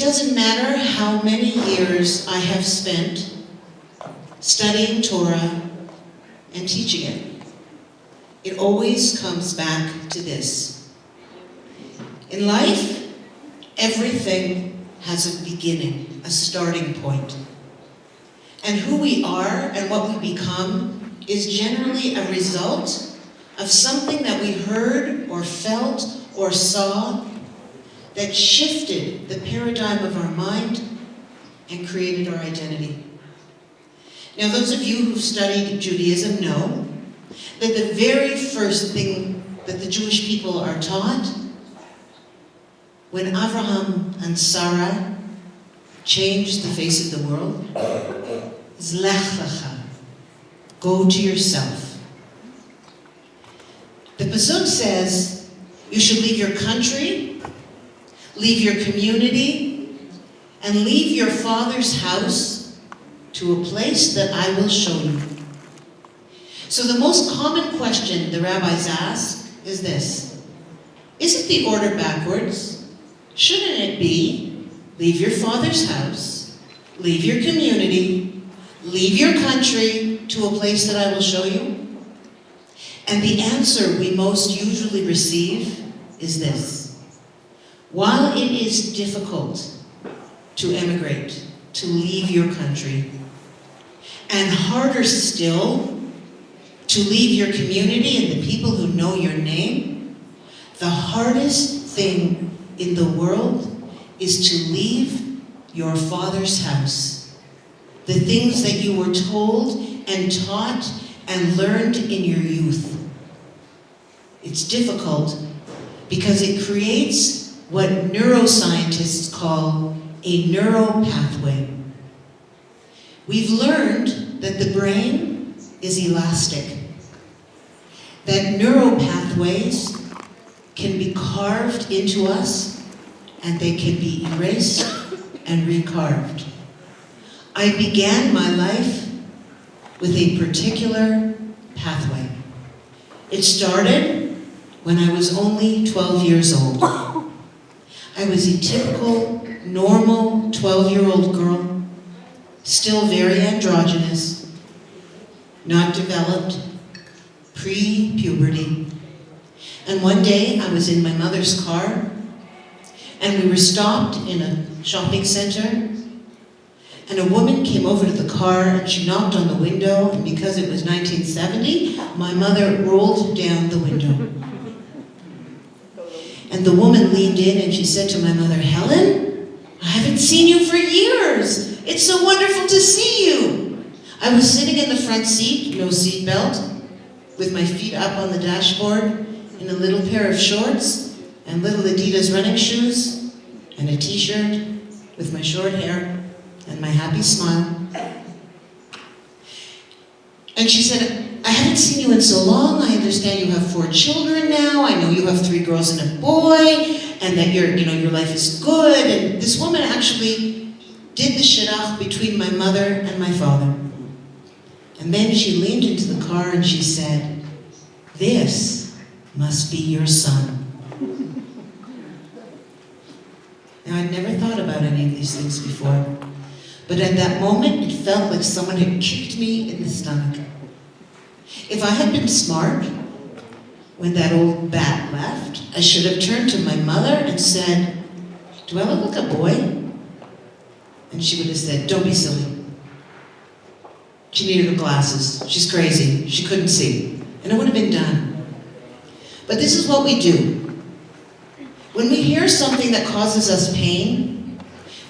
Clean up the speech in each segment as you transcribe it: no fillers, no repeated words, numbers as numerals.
doesn't matter how many years I have spent studying Torah and teaching it. It always comes back to this. In life, everything has a beginning, a starting point. And who we are and what we become is generally a result of something that we heard or felt or saw that shifted the paradigm of our mind and created our identity. Now, those of you who've studied Judaism know that the very first thing that the Jewish people are taught when Abraham and Sarah changed the face of the world is Lech Lecha, go to yourself. The Pasuk says you should leave your country, leave your community, and leave your father's house to a place that I will show you. So the most common question the rabbis ask is this: isn't the order backwards? Shouldn't it be, leave your father's house, leave your community, leave your country to a place that I will show you? And the answer we most usually receive is this: while it is difficult to emigrate, to leave your country, and harder still to leave your community and the people who know your name, the hardest thing in the world is to leave your father's house. The things that you were told and taught and learned in your youth. It's difficult because it creates what neuroscientists call a neural pathway. We've learned that the brain is elastic, that neural pathways can be carved into us and they can be erased and recarved. I began my life with a particular pathway. It started when I was only 12 years old. I was a typical, normal 12-year-old girl, still very androgynous, not developed, pre-puberty. And one day I was in my mother's car, and we were stopped in a shopping center, and a woman came over to the car and she knocked on the window, and because it was 1970, my mother rolled down the window. And the woman leaned in and she said to my mother, "Helen, I haven't seen you for years. It's so wonderful to see you." I was sitting in the front seat, no seat belt, with my feet up on the dashboard, in a little pair of shorts and little Adidas running shoes and a t-shirt with my short hair and my happy smile. And she said, "I haven't seen you in so long. I understand you have 4 children now. I know you have 3 girls and a boy, and that your life is good." And this woman actually did the shidduch between my mother and my father. And then she leaned into the car and she said, "This must be your son." Now, I'd never thought about any of these things before, but at that moment, it felt like someone had kicked me in the stomach. If I had been smart, when that old bat left, I should have turned to my mother and said, "Do I look like a boy?" And she would have said, "Don't be silly. She needed her glasses. She's crazy. She couldn't see." And it would have been done. But this is what we do. When we hear something that causes us pain,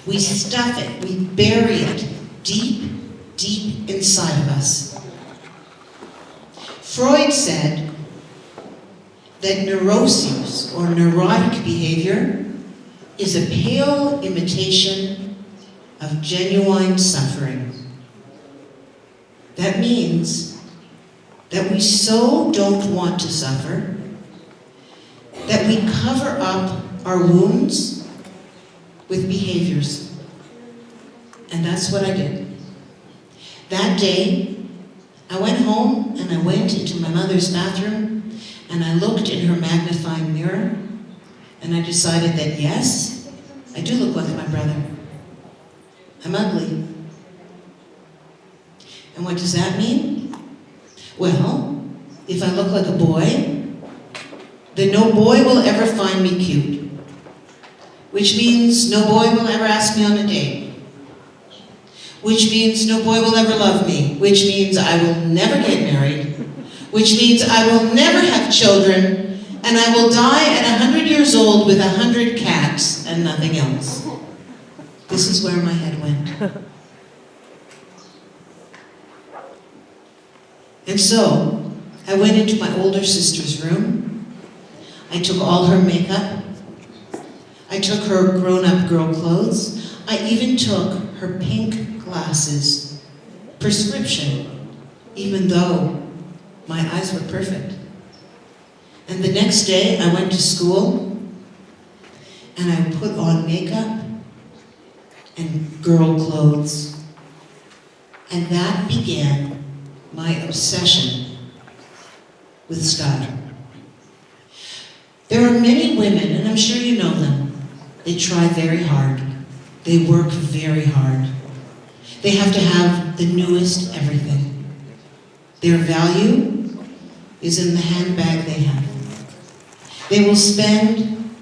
we stuff it, we bury it deep, deep inside of us. Freud said that neuroses, or neurotic behavior, is a pale imitation of genuine suffering. That means that we so don't want to suffer that we cover up our wounds with behaviors. And that's what I did. That day, I went home and I went into my mother's bathroom and I looked in her magnifying mirror and I decided that yes, I do look like my brother. I'm ugly. And what does that mean? Well, if I look like a boy, then no boy will ever find me cute. Which means no boy will ever ask me on a date. Which means no boy will ever love me. Which means I will never get married. Which means I will never have children. And I will die at 100 years old with 100 cats and nothing else. This is where my head went. And so, I went into my older sister's room. I took all her makeup. I took her grown-up girl clothes. I even took her pink glasses, prescription, even though my eyes were perfect. And the next day, I went to school, and I put on makeup and girl clothes. And that began my obsession with style. There are many women, and I'm sure you know them, they try very hard. They work very hard. They have to have the newest everything. Their value is in the handbag they have. They will spend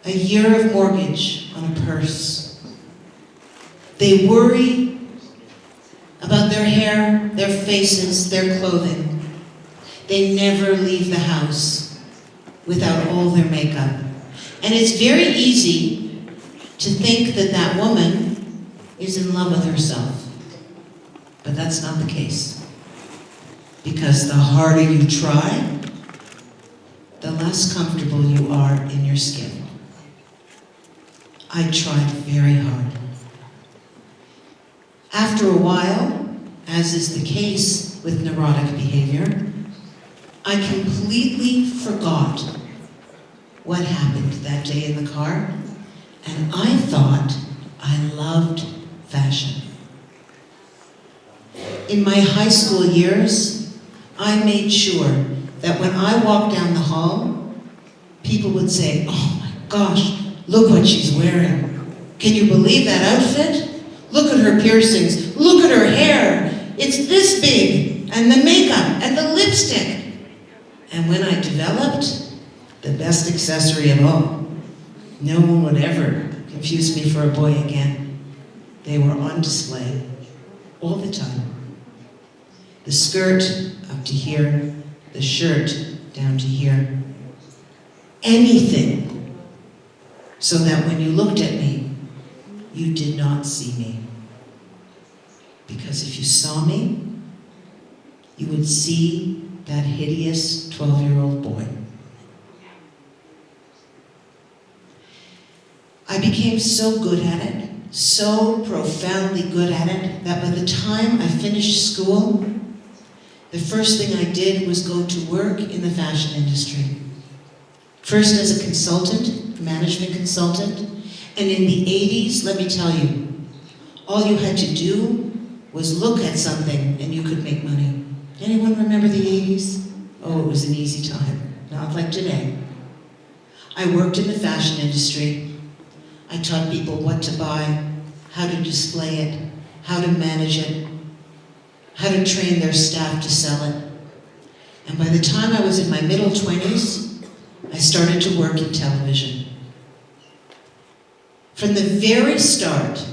a year of mortgage on a purse. They worry about their hair, their faces, their clothing. They never leave the house without all their makeup. And it's very easy to think that that woman is in love with herself. But that's not the case. Because the harder you try, the less comfortable you are in your skin. I tried very hard. After a while, as is the case with neurotic behavior, I completely forgot what happened that day in the car, and I thought I loved fashion. In my high school years, I made sure that when I walked down the hall, people would say, "Oh my gosh, look what she's wearing. Can you believe that outfit? Look at her piercings, look at her hair. It's this big, and the makeup, and the lipstick." And when I developed the best accessory of all, no one would ever confuse me for a boy again. They were on display all the time. The skirt up to here, the shirt down to here. Anything, so that when you looked at me, you did not see me. Because if you saw me, you would see that hideous 12-year-old boy. I became so good at it, so profoundly good at it, that by the time I finished school, the first thing I did was go to work in the fashion industry. First as a consultant, management consultant, and in the 80s, let me tell you, all you had to do was look at something and you could make money. Anyone remember the 80s? Oh, it was an easy time, not like today. I worked in the fashion industry. I taught people what to buy, how to display it, how to manage it, how to train their staff to sell it. And by the time I was in my middle 20s, I started to work in television. From the very start,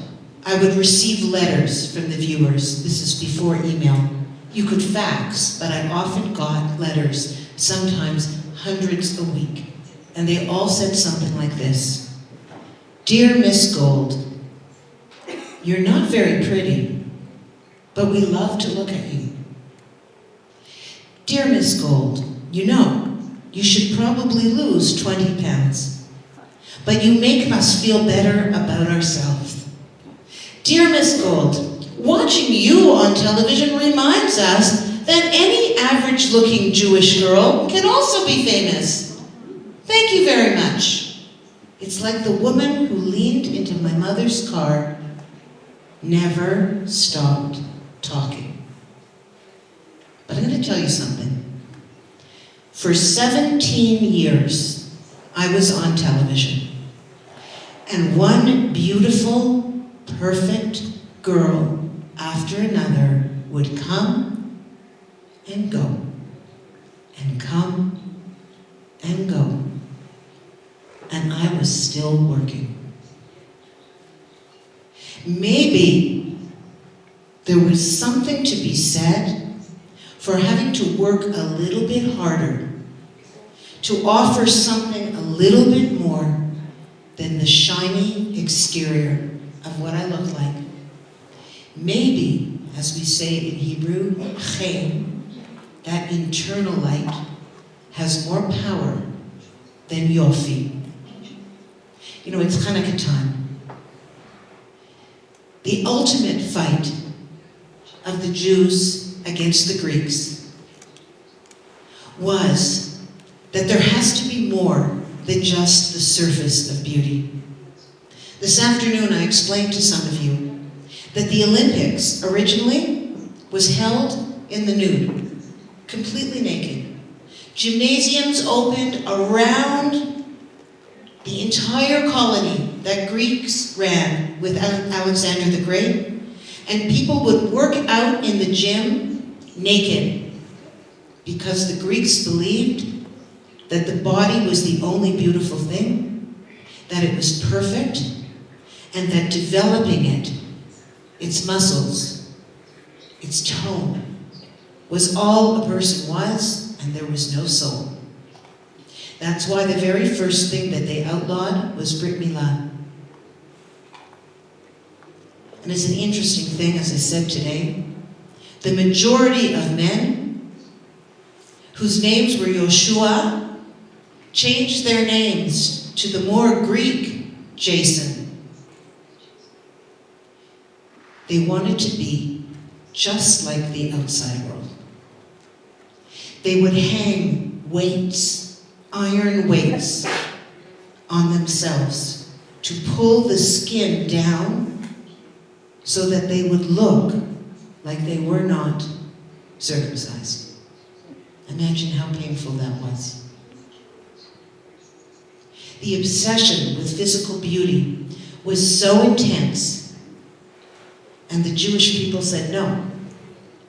I would receive letters from the viewers. This is before email. You could fax, but I often got letters, sometimes hundreds a week. And they all said something like this: "Dear Miss Gold, you're not very pretty, but we love to look at you. Dear Miss Gold, you know, you should probably lose 20 pounds, but you make us feel better about ourselves. Dear Miss Gold, watching you on television reminds us that any average-looking Jewish girl can also be famous. Thank you very much." It's like the woman who leaned into my mother's car never stopped talking. But I'm going to tell you something. For 17 years, I was on television. And one beautiful, perfect girl after another would come and go, and come and go. And I was still working. Maybe there was something to be said for having to work a little bit harder, to offer something a little bit more than the shiny exterior of what I look like. Maybe, as we say in Hebrew, chen, that internal light has more power than yofi. You know, it's Hanukkah time. The ultimate fight of the Jews against the Greeks was that there has to be more than just the surface of beauty. This afternoon I explained to some of you that the Olympics originally was held in the nude, completely naked. Gymnasiums opened around the entire colony that Greeks ran with Alexander the Great, and people would work out in the gym naked because the Greeks believed that the body was the only beautiful thing, that it was perfect, and that developing it, its muscles, its tone, was all a person was, and there was no soul. That's why the very first thing that they outlawed was Brit Milah. And it's an interesting thing, as I said today, the majority of men whose names were Yoshua changed their names to the more Greek Jason. They wanted to be just like the outside world. They would hang weights, iron weights, on themselves to pull the skin down so that they would look like they were not circumcised. Imagine how painful that was. The obsession with physical beauty was so intense, and the Jewish people said, no,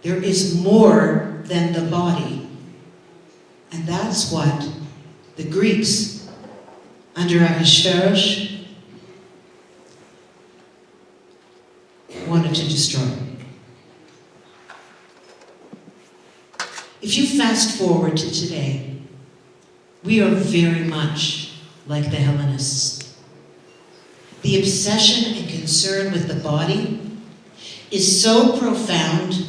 there is more than the body. And that's what the Greeks, under Ahasuerus, wanted to destroy. If you fast forward to today, we are very much like the Hellenists. The obsession and concern with the body is so profound.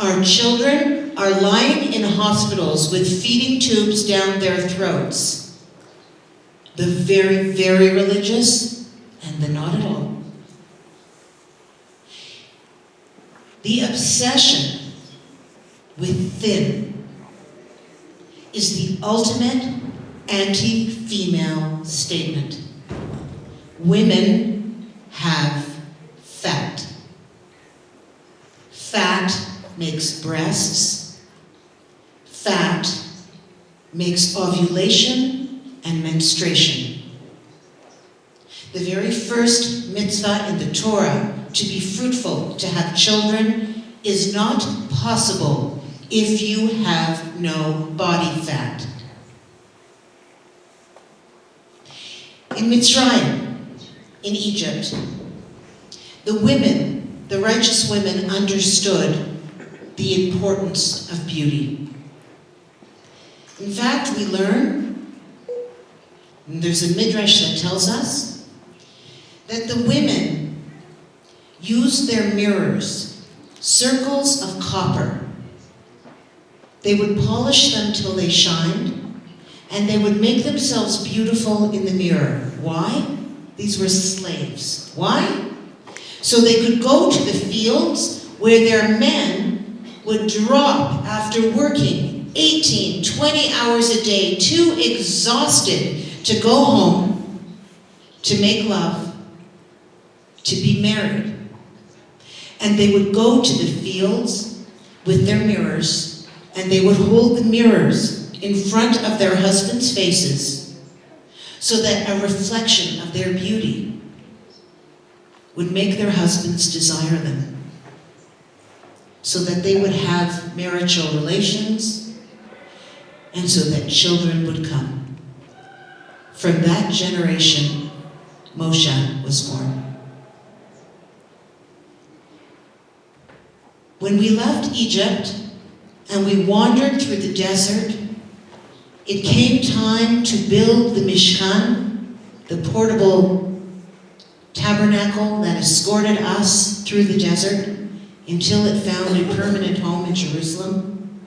Our children are lying in hospitals with feeding tubes down their throats. The very, very religious and the not at all. The obsession with thin is the ultimate anti-female statement. Women have fat. Fat makes breasts. Fat makes ovulation and menstruation. The very first mitzvah in the Torah, to be fruitful, to have children, is not possible if you have no body fat. In Mitzrayim, in Egypt, the women, the righteous women, understood the importance of beauty. In fact, we learn, and there's a midrash that tells us, that the women used their mirrors, circles of copper. They would polish them till they shined, and they would make themselves beautiful in the mirror. Why? These were slaves. Why? So they could go to the fields where their men would drop after working 18, 20 hours a day, too exhausted to go home, to make love, to be married. And they would go to the fields with their mirrors, and they would hold the mirrors in front of their husbands' faces so that a reflection of their beauty would make their husbands desire them, so that they would have marital relations, and so that children would come. From that generation, Moshe was born. When we left Egypt and we wandered through the desert, it came time to build the Mishkan, the portable tabernacle that escorted us through the desert until it found a permanent home in Jerusalem.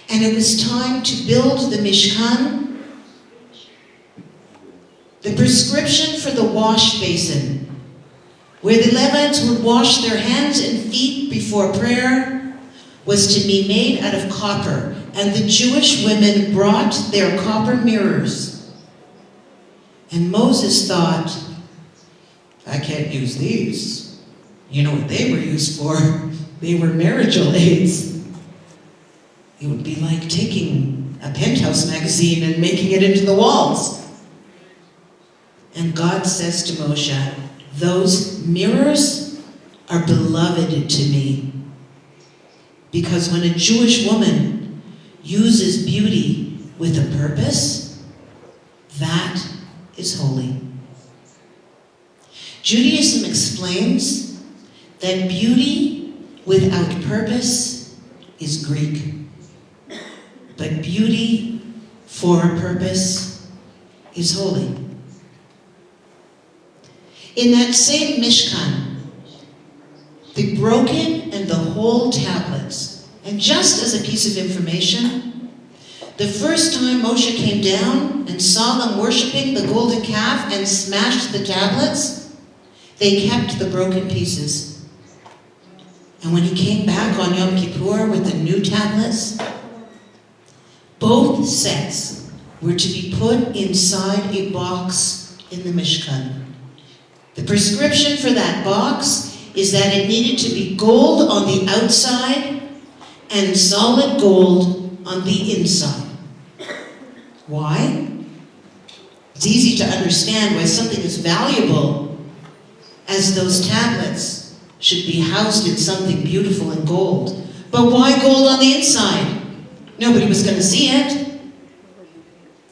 And it was time to build the Mishkan. The prescription for the wash basin, where the Levites would wash their hands and feet before prayer, was to be made out of copper, and the Jewish women brought their copper mirrors. And Moses thought, I can't use these. You know what they were used for? They were marital aids. It would be like taking a Penthouse magazine and making it into the walls. And God says to Moshe, those mirrors are beloved to me. Because when a Jewish woman uses beauty with a purpose, that is holy. Judaism explains that beauty without purpose is Greek, but beauty for a purpose is holy. In that same Mishkan, the broken and the whole tablets, and just as a piece of information, the first time Moshe came down and saw them worshiping the golden calf and smashed the tablets, they kept the broken pieces. And when he came back on Yom Kippur with the new tablets, both sets were to be put inside a box in the Mishkan. The prescription for that box is that it needed to be gold on the outside and solid gold on the inside. Why? It's easy to understand why something as valuable as those tablets should be housed in something beautiful and gold. But why gold on the inside? Nobody was going to see it.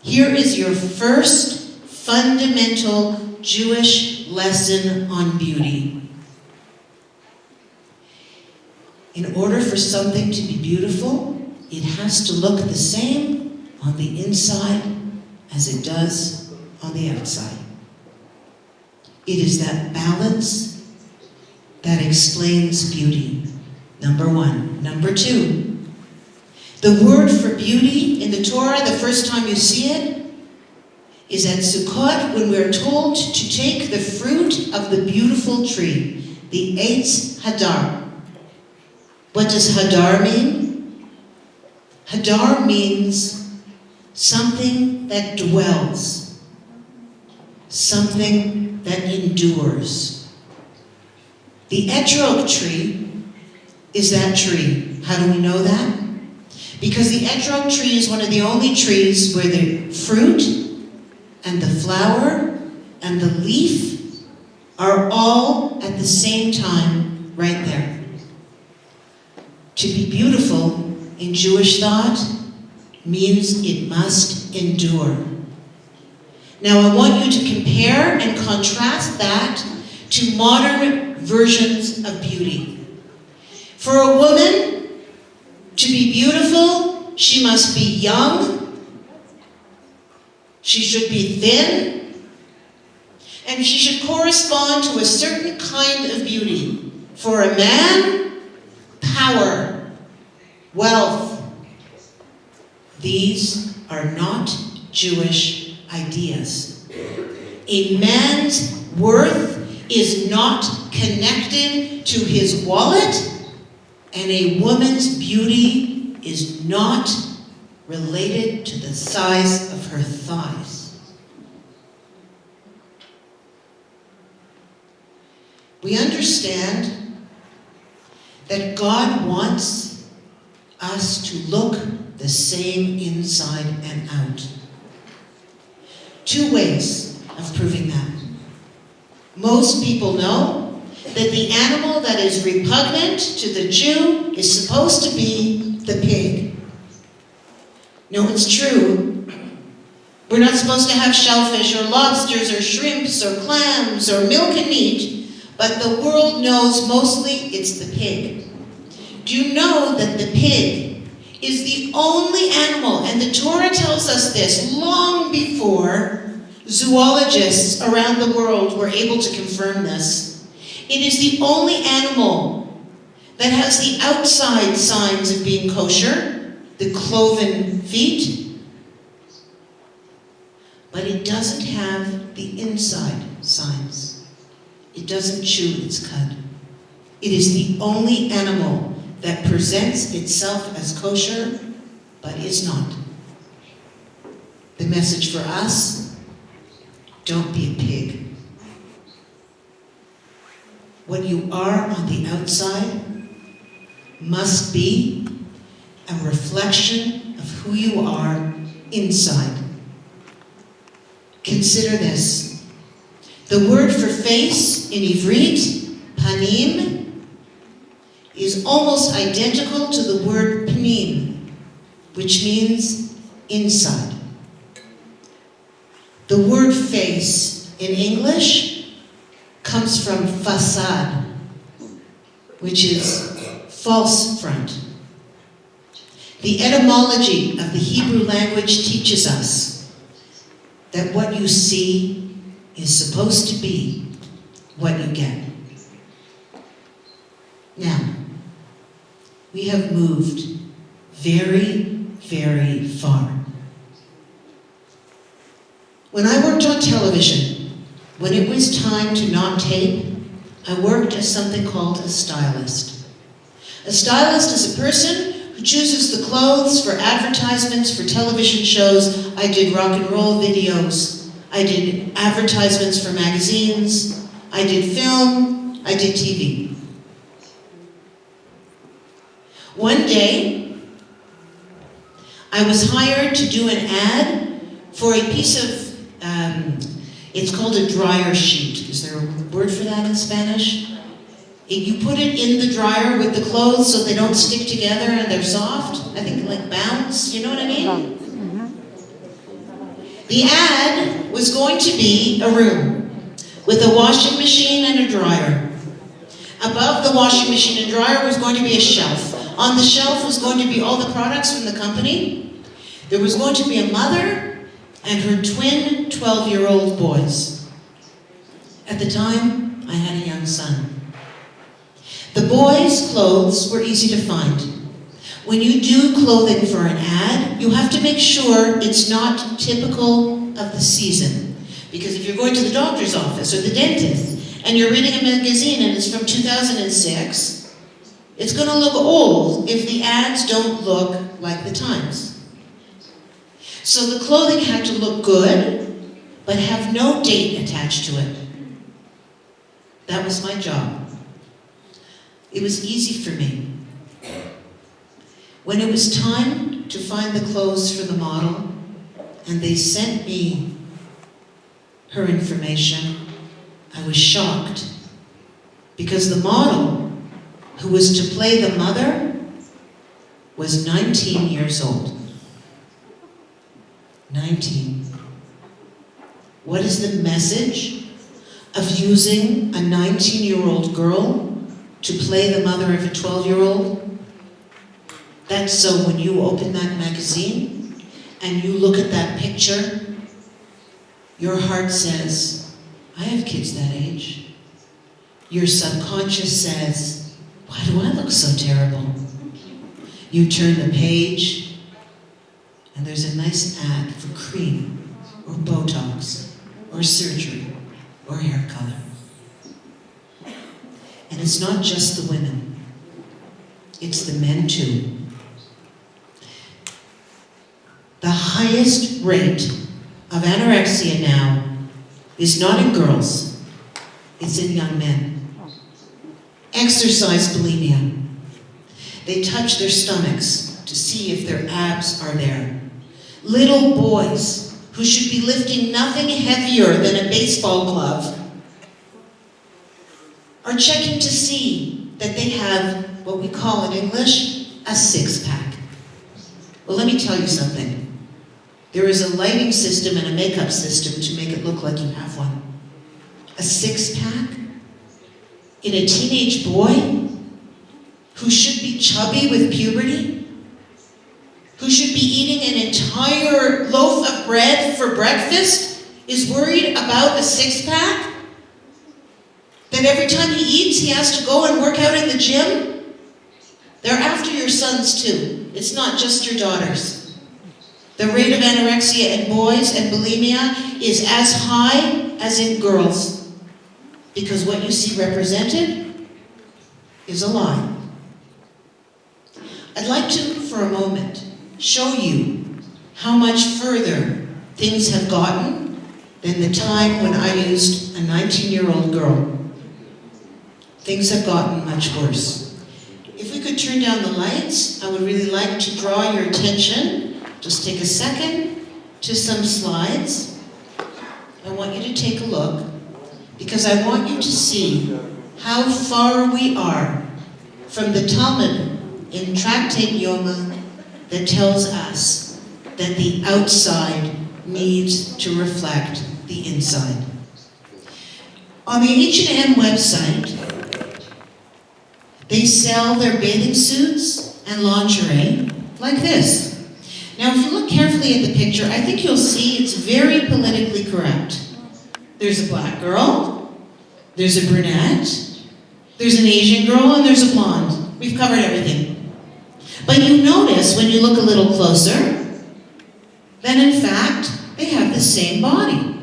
Here is your first fundamental Jewish lesson on beauty. In order for something to be beautiful, it has to look the same on the inside as it does on the outside. It is that balance that explains beauty. Number one. Number two, the word for beauty in the Torah, the first time you see it, is at Sukkot, when we're told to take the fruit of the beautiful tree, the Eitz Hadar. What does Hadar mean? Hadar means something that dwells, something that endures. The etrog tree is that tree. How do we know that? Because the etrog tree is one of the only trees where the fruit and the flower and the leaf are all at the same time right there. To be beautiful in Jewish thought means it must endure. Now I want you to compare and contrast that to modern versions of beauty. For a woman to be beautiful, she must be young, she should be thin, and she should correspond to a certain kind of beauty. For a man, power, wealth. These are not Jewish ideas. A man's worth is not connected to his wallet, and a woman's beauty is not related to the size of her thighs. We understand that God wants us to look the same inside and out. two ways of proving that. Most people know that the animal that is repugnant to the Jew is supposed to be the pig. No, it's true. We're not supposed to have shellfish or lobsters or shrimps or clams or milk and meat, but the world knows mostly it's the pig. Do you know that the pig is the only animal, and the Torah tells us this long before zoologists around the world were able to confirm this. It is the only animal that has the outside signs of being kosher, the cloven feet, but it doesn't have the inside signs. It doesn't chew its cud. It is the only animal that presents itself as kosher, but is not. The message for us: don't be a pig. What you are on the outside must be a reflection of who you are inside. Consider this. The word for face in Ivrit, panim, is almost identical to the word pnim, which means inside. The word face in English comes from facade, which is false front. The etymology of the Hebrew language teaches us that what you see is supposed to be what you get. Now, we have moved very, very far. When I worked on television, when it was time to not tape, I worked as something called a stylist. A stylist is a person who chooses the clothes for advertisements for television shows. I did rock and roll videos. I did advertisements for magazines. I did film. I did TV. One day, I was hired to do an ad for a piece of, it's called a dryer sheet. Is there a word for that in Spanish? You put it in the dryer with the clothes so they don't stick together and they're soft. I think like bounce, you know what I mean? The ad was going to be a room with a washing machine and a dryer. Above the washing machine and dryer was going to be a shelf. On the shelf was going to be all the products from the company. There was going to be a mother and her twin 12-year-old boys. At the time, I had a young son. The boys' clothes were easy to find. When you do clothing for an ad, you have to make sure it's not typical of the season. Because if you're going to the doctor's office or the dentist and you're reading a magazine and it's from 2006, it's going to look old if the ads don't look like the times. So the clothing had to look good, but have no date attached to it. That was my job. It was easy for me. When it was time to find the clothes for the model, and they sent me her information, I was shocked, because the model who was to play the mother was 19 years old. 19. What is the message of using a 19-year-old girl to play the mother of a 12-year-old? That's so when you open that magazine and you look at that picture, your heart says, I have kids that age. Your subconscious says, why do I look so terrible? You turn the page, and there's a nice ad for cream, or Botox, or surgery, or hair color. And it's not just the women. It's the men too. The highest rate of anorexia now is not in girls, it's in young men. Exercise bulimia. They touch their stomachs to see if their abs are there. Little boys who should be lifting nothing heavier than a baseball glove, are checking to see that they have what we call in English a six-pack. Well, let me tell you something. There is a lighting system and a makeup system to make it look like you have one. A six-pack in a teenage boy who should be chubby with puberty, who should be eating an entire loaf of bread for breakfast, is worried about a six-pack? That every time he eats, he has to go and work out in the gym? They're after your sons too. It's not just your daughters. The rate of anorexia in boys and bulimia is as high as in girls, because what you see represented is a lie. I'd like to, for a moment, show you how much further things have gotten than the time when I used a 19-year-old girl. Things have gotten much worse. If we could turn down the lights, I would really like to draw your attention. Just take a second to some slides. I want you to take a look, because I want you to see how far we are from the Talmud in Tractate Yoma that tells us that the outside needs to reflect the inside. On the H&M website, they sell their bathing suits and lingerie like this. Now, if you look carefully at the picture, I think you'll see it's very politically correct. There's a black girl, there's a brunette, there's an Asian girl, and there's a blonde. We've covered everything. But you notice, when you look a little closer, that in fact, they have the same body.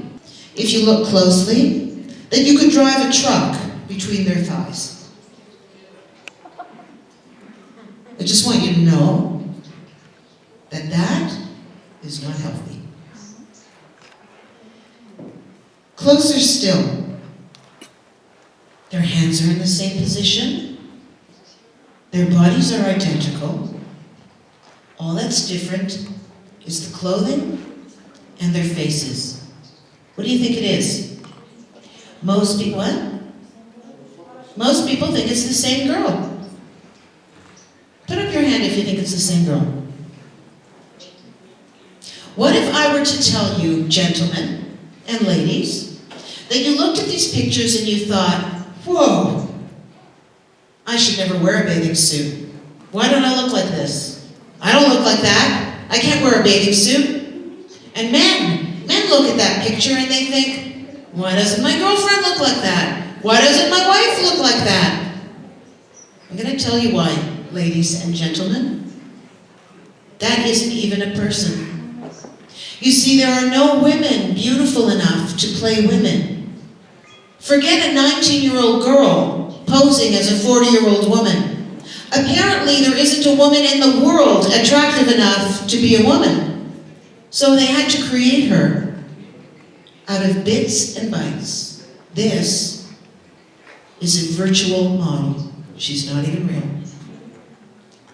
If you look closely, that you could drive a truck between their thighs. I just want you to know that that is not healthy. Closer still, their hands are in the same position, their bodies are identical. All that's different is the clothing and their faces. What do you think it is? Most people think it's the same girl. Put up your hand if you think it's the same girl. What if I were to tell you, gentlemen and ladies, that you looked at these pictures and you thought, whoa, I should never wear a bathing suit. Why don't I look like this? I don't look like that. I can't wear a bathing suit. And men look at that picture and they think, why doesn't my girlfriend look like that? Why doesn't my wife look like that? I'm going to tell you why, ladies and gentlemen. That isn't even a person. You see, there are no women beautiful enough to play women. Forget a 19-year-old girl posing as a 40-year-old woman. Apparently, there isn't a woman in the world attractive enough to be a woman. So they had to create her out of bits and bytes. This is a virtual model. She's not even real.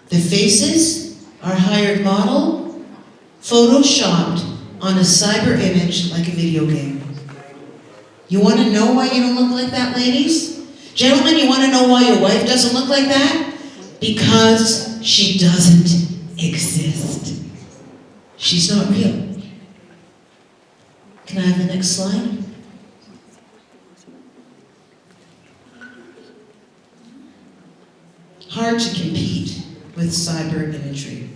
The faces are hired model, photoshopped on a cyber image like a video game. You want to know why you don't look like that, ladies? Gentlemen, you want to know why your wife doesn't look like that? Because she doesn't exist. She's not real. Can I have the next slide? Hard to compete with cyber imagery.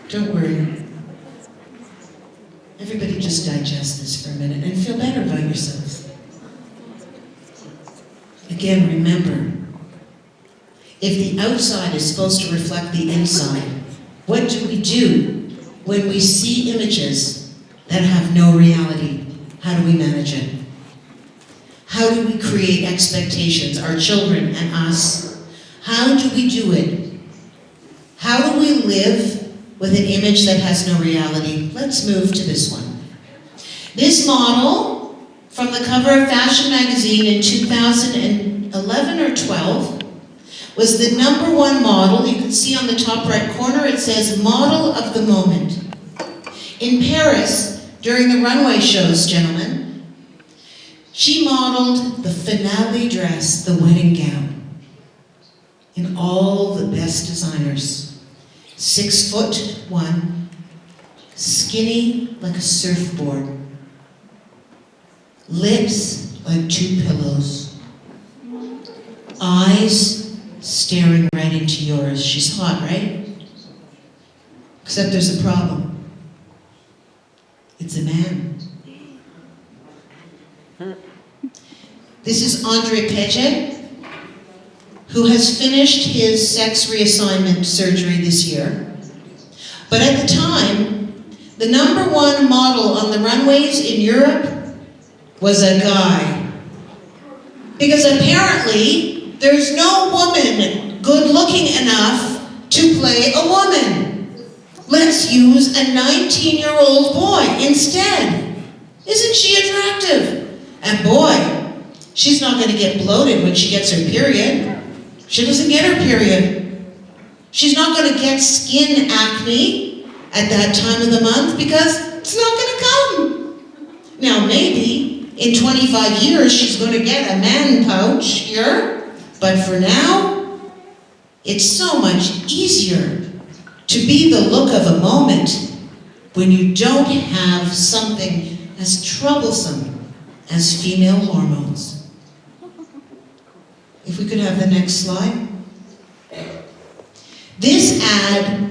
Don't worry. Everybody just digest this for a minute and feel better about yourselves. Again, remember, if the outside is supposed to reflect the inside, what do we do when we see images that have no reality? How do we manage it? How do we create expectations, our children and us? How do we do it? How do we live with an image that has no reality? Let's move to this one. This model from the cover of Fashion Magazine in 2011 or 12, was the #1 model. You can see on the top right corner, it says model of the moment. In Paris, during the runway shows, gentlemen, she modeled the finale dress, the wedding gown, in all the best designers. 6'1", skinny like a surfboard, lips like 2 pillows, eyes staring right into yours. She's hot, right? Except there's a problem. It's a man. This is Andre Pege, who has finished his sex reassignment surgery this year. But at the time, the #1 model on the runways in Europe was a guy. Because apparently, there's no woman good looking enough to play a woman. Let's use a 19-year-old boy instead. Isn't she attractive? And boy, she's not going to get bloated when she gets her period. She doesn't get her period. She's not going to get skin acne at that time of the month because it's not going to come. Now maybe in 25 years she's going to get a man pouch here, but for now, it's so much easier to be the look of a moment when you don't have something as troublesome as female hormones. If we could have the next slide. This ad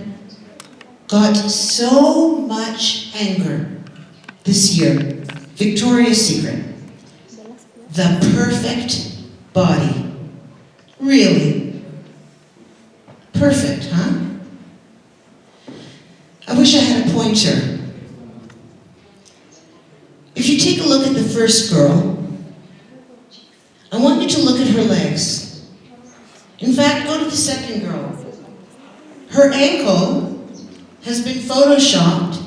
got so much anger this year. Victoria's Secret. The perfect body. Really? Perfect, huh? I wish I had a pointer. If you take a look at the first girl, I want you to look at her legs. In fact, go to the second girl. Her ankle has been photoshopped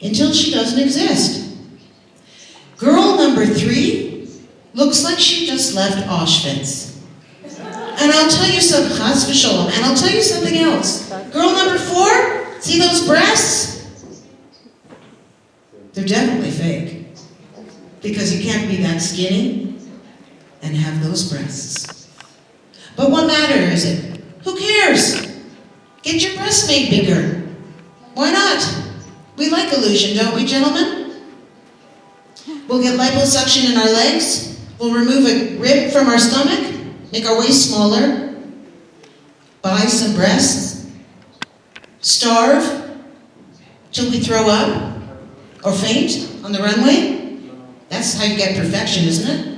until she doesn't exist. Girl #3 looks like she just left Auschwitz. And I'll tell you something, chas v'sholom, and I'll tell you something else. Girl #4, see those breasts? They're definitely fake. Because you can't be that skinny and have those breasts. But what matter is it? Who cares? Get your breasts made bigger. Why not? We like illusion, don't we, gentlemen? We'll get liposuction in our legs. We'll remove a rib from our stomach, make our waist smaller, buy some breasts, starve till we throw up or faint on the runway. That's how you get perfection, isn't it?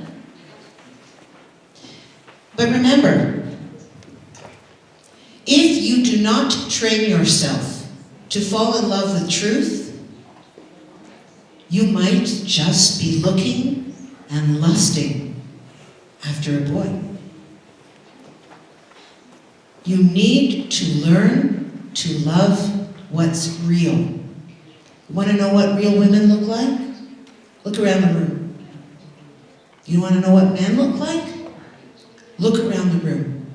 But remember, if you do not train yourself to fall in love with truth, you might just be looking and lusting after a boy. You need to learn to love what's real. You want to know what real women look like? Look around the room. You want to know what men look like? Look around the room.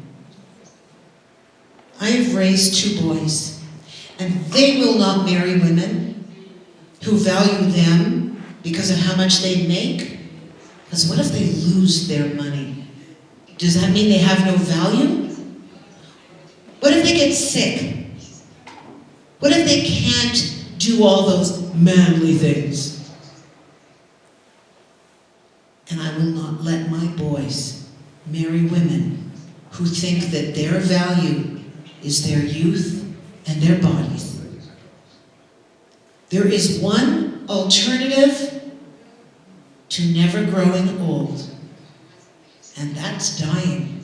I have raised 2 boys, and they will not marry women who value them because of how much they make. Because what if they lose their money? Does that mean they have no value? What if they get sick? What if they can't do all those manly things? And I will not let my boys marry women who think that their value is their youth and their bodies. There is one alternative to never growing old, and that's dying.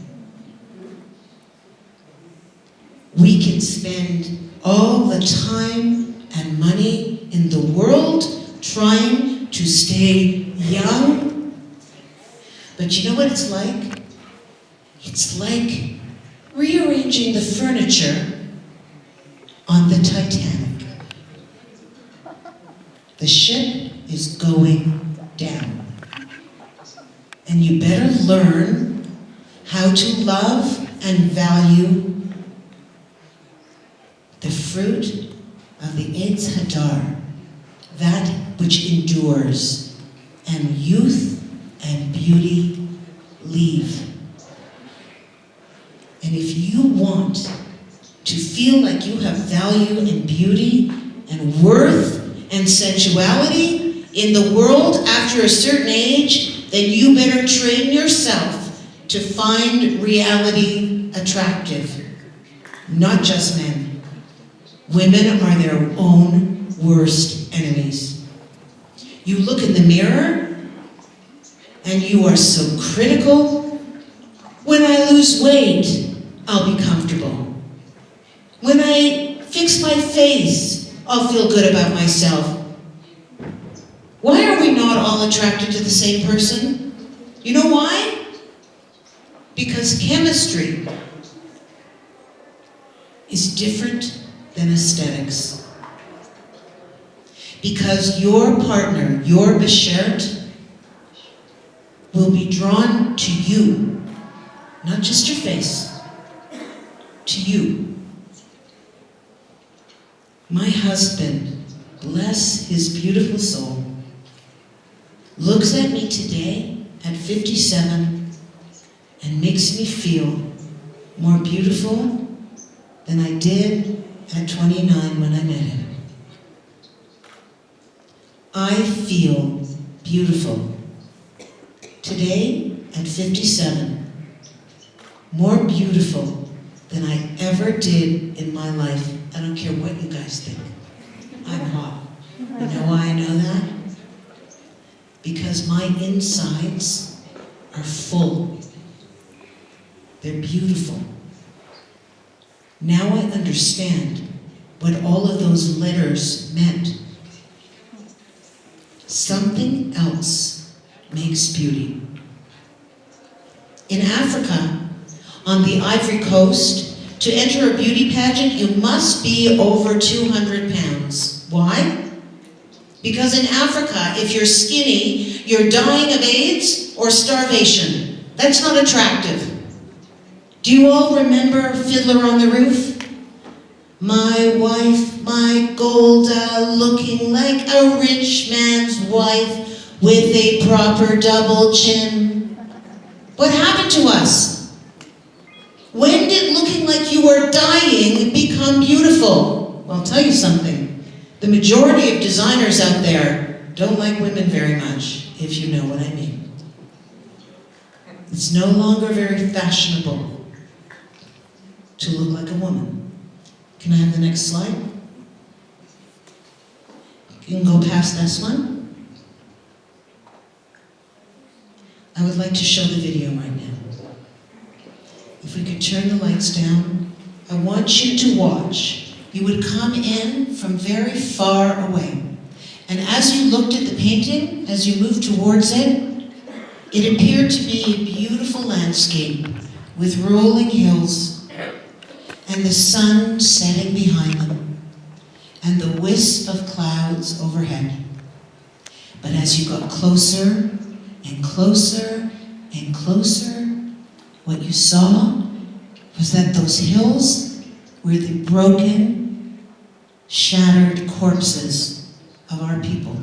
We can spend all the time and money in the world trying to stay young, but you know what it's like? It's like rearranging the furniture on the Titanic. The ship is going down. And you better learn how to love and value the fruit of the Eitz Hadar, that which endures, and youth and beauty leave. And if you want to feel like you have value and beauty and worth and sensuality in the world after a certain age, then you better train yourself to find reality attractive. Not just men. Women are their own worst enemies. You look in the mirror and you are so critical. When I lose weight, I'll be comfortable. When I fix my face, I'll feel good about myself. Why are we not all attracted to the same person? You know why? Because chemistry is different than aesthetics. Because your partner, your beshert, will be drawn to you, not just your face, to you. My husband, bless his beautiful soul, looks at me today at 57 and makes me feel more beautiful than I did at 29 when I met him. I feel beautiful today at 57, more beautiful than I ever did in my life. I don't care what you guys think. I'm hot. You know why I know that? Because my insides are full. They're beautiful. Now I understand what all of those letters meant. Something else makes beauty. In Africa, on the Ivory Coast, to enter a beauty pageant, you must be over 200 pounds. Why? Because in Africa, if you're skinny, you're dying of AIDS or starvation. That's not attractive. Do you all remember Fiddler on the Roof? My wife, my Golda, looking like a rich man's wife with a proper double chin. What happened to us? When did looking like you were dying become beautiful? Well, I'll tell you something. The majority of designers out there don't like women very much, if you know what I mean. It's no longer very fashionable to look like a woman. Can I have the next slide? You can go past this one. I would like to show the video right now. If we could turn the lights down, I want you to watch. You would come in from very far away. And as you looked at the painting, as you moved towards it, it appeared to be a beautiful landscape with rolling hills and the sun setting behind them and the wisp of clouds overhead. But as you got closer and closer and closer, what you saw was that those hills were the broken, shattered corpses of our people,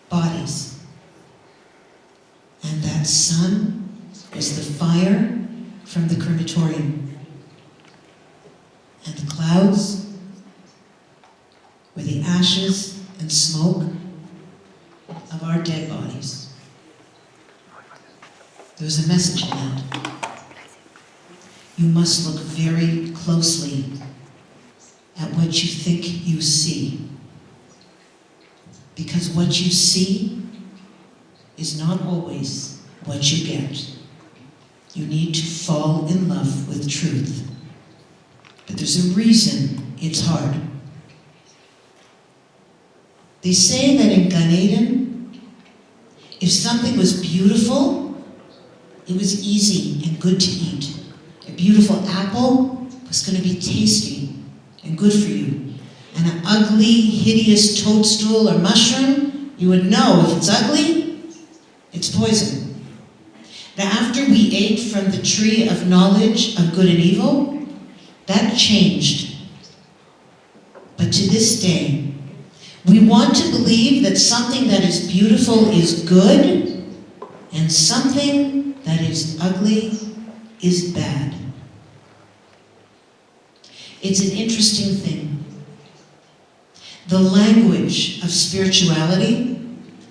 bodies. And that sun was the fire from the crematorium. And the clouds were the ashes and smoke of our dead bodies. There's a message in that. You must look very closely at what you think you see. Because what you see is not always what you get. You need to fall in love with truth. But there's a reason it's hard. They say that in Gan Eden, if something was beautiful, it was easy and good to eat. A beautiful apple was going to be tasty and good for you. And an ugly, hideous toadstool or mushroom, you would know if it's ugly, it's poison. Now, after we ate from the tree of knowledge of good and evil, that changed. But to this day, we want to believe that something that is beautiful is good, and something that is ugly is bad. It's an interesting thing. The language of spirituality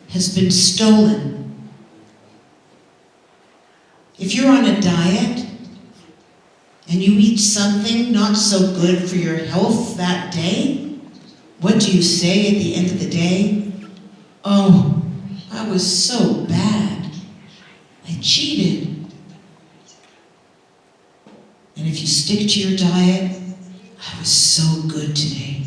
has been stolen. If you're on a diet and you eat something not so good for your health that day, what do you say at the end of the day? Oh, I was so bad. I cheated. And if you stick to your diet, I was so good today.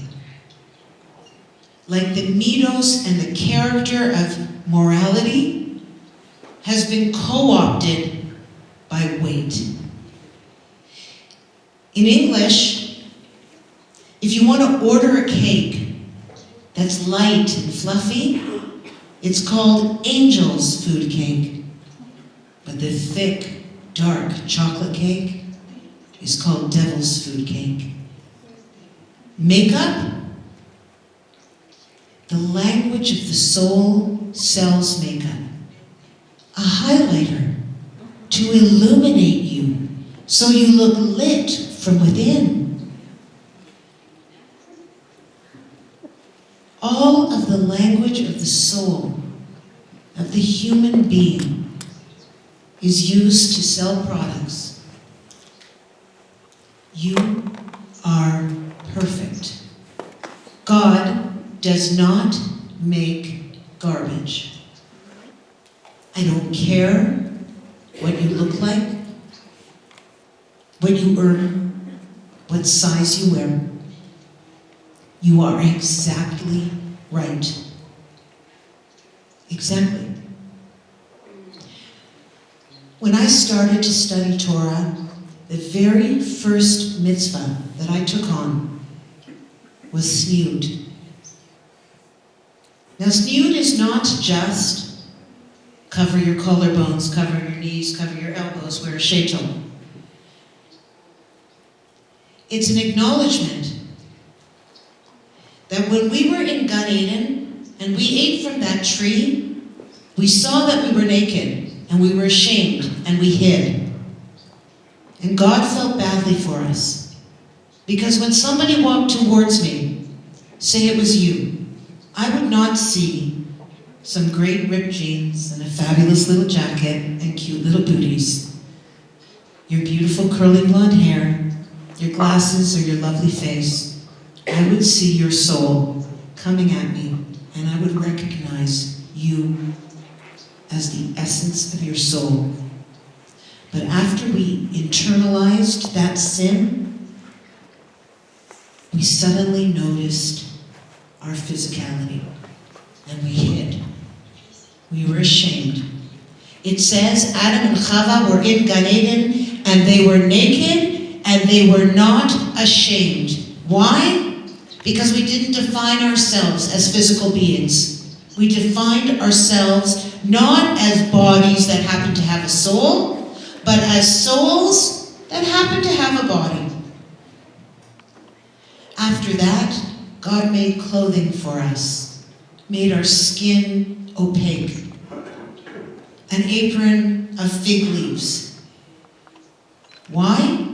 Like the mythos and the character of morality has been co-opted by weight. In English, if you want to order a cake that's light and fluffy, it's called angel's food cake. But the thick, dark chocolate cake is called devil's food cake. Makeup, the language of the soul sells makeup. A highlighter to illuminate you so you look lit from within. All of the language of the soul of the human being is used to sell products. You are perfect. God does not make garbage. I don't care what you look like, what you earn, what size you wear. You are exactly right. Exactly. When I started to study Torah, the very first mitzvah that I took on was snood. Now, snood is not just cover your collarbones, cover your knees, cover your elbows, wear a sheitel. It's an acknowledgement that when we were in Gan Eden and we ate from that tree, we saw that we were naked and we were ashamed and we hid. And God felt badly for us. Because when somebody walked towards me, say it was you, I would not see some great ripped jeans and a fabulous little jacket and cute little booties, your beautiful curly blonde hair, your glasses or your lovely face. I would see your soul coming at me, and I would recognize you as the essence of your soul. But after we internalized that sin, we suddenly noticed our physicality, and we hid. We were ashamed. It says Adam and Chava were in Gan Eden, and they were naked, and they were not ashamed. Why? Because we didn't define ourselves as physical beings. We defined ourselves not as bodies that happen to have a soul, but as souls that happen to have a body. After that, God made clothing for us, made our skin opaque, an apron of fig leaves. Why?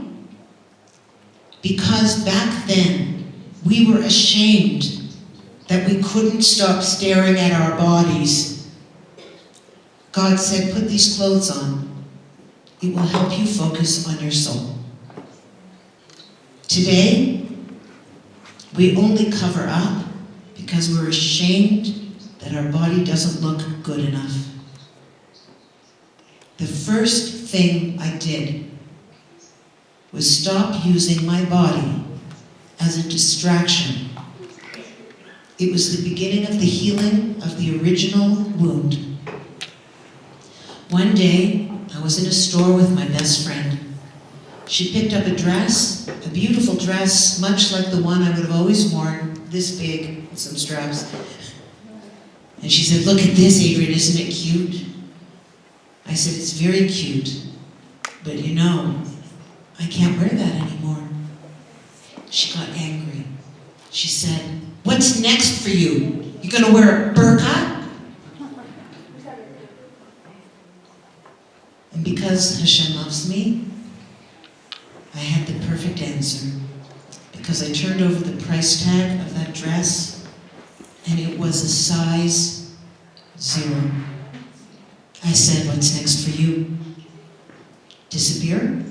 Because back then, we were ashamed that we couldn't stop staring at our bodies. God said, put these clothes on. It will help you focus on your soul. Today, we only cover up because we're ashamed that our body doesn't look good enough. The first thing I did was stop using my body as a distraction. It was the beginning of the healing of the original wound. One day, I was in a store with my best friend. She picked up a dress, a beautiful dress, much like the one I would have always worn, this big, with some straps. And she said, look at this, Adrienne, isn't it cute? I said, it's very cute, but you know, I can't wear that anymore. She got angry. She said, what's next for you? You gonna wear a burqa? And because Hashem loves me, I had the perfect answer. Because I turned over the price tag of that dress, and it was a size 0. I said, what's next for you? Disappear?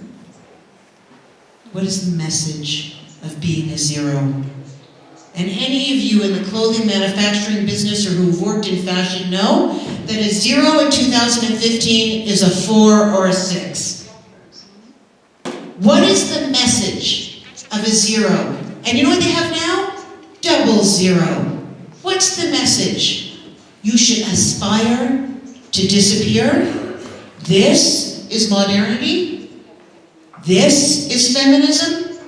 What is the message of being a 0? And any of you in the clothing manufacturing business or who've worked in fashion know that a 0 in 2015 is a 4 or a 6. What is the message of a 0? And you know what they have now? 00. What's the message? You should aspire to disappear. This is modernity. This is feminism.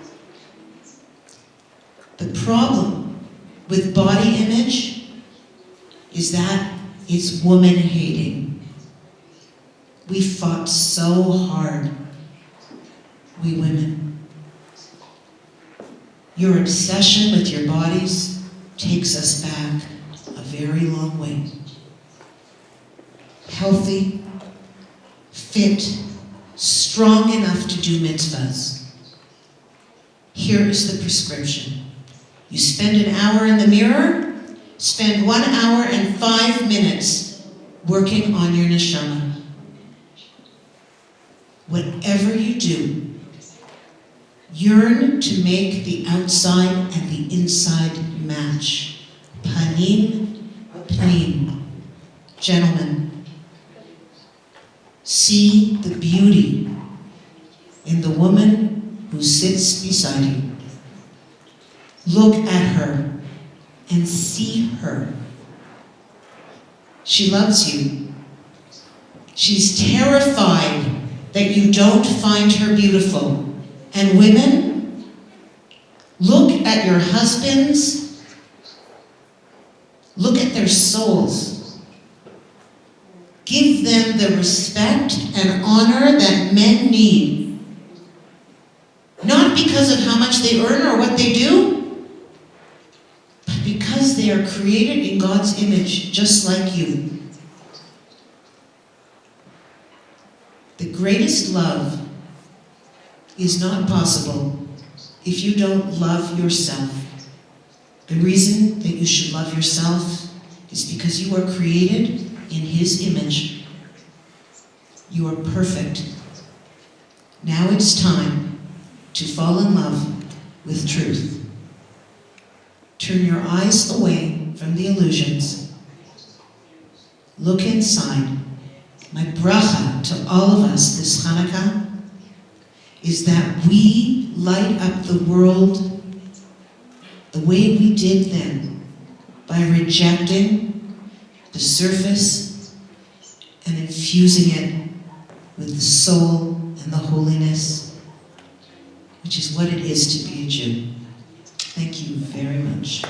The problem with body image is that it's woman-hating. We fought so hard, we women. Your obsession with your bodies takes us back a very long way. Healthy, fit, strong enough to do mitzvahs. Here is the prescription. You spend an hour in the mirror, spend 1 hour and 5 minutes working on your neshama. Whatever you do, yearn to make the outside and the inside match. Panim, panim. Gentlemen, see the beauty in the woman who sits beside you. Look at her and see her. She loves you. She's terrified that you don't find her beautiful. And women, look at your husbands. Look at their souls. Give them the respect and honor that men need. Not because of how much they earn or what they do, but because they are created in God's image, just like you. The greatest love is not possible if you don't love yourself. The reason that you should love yourself is because you are created in His image. You are perfect. Now it's time to fall in love with truth. Turn your eyes away from the illusions. Look inside. My bracha to all of us this Hanukkah is that we light up the world the way we did then, by rejecting the surface and infusing it with the soul and the holiness, which is what it is to be a Jew. Thank you very much.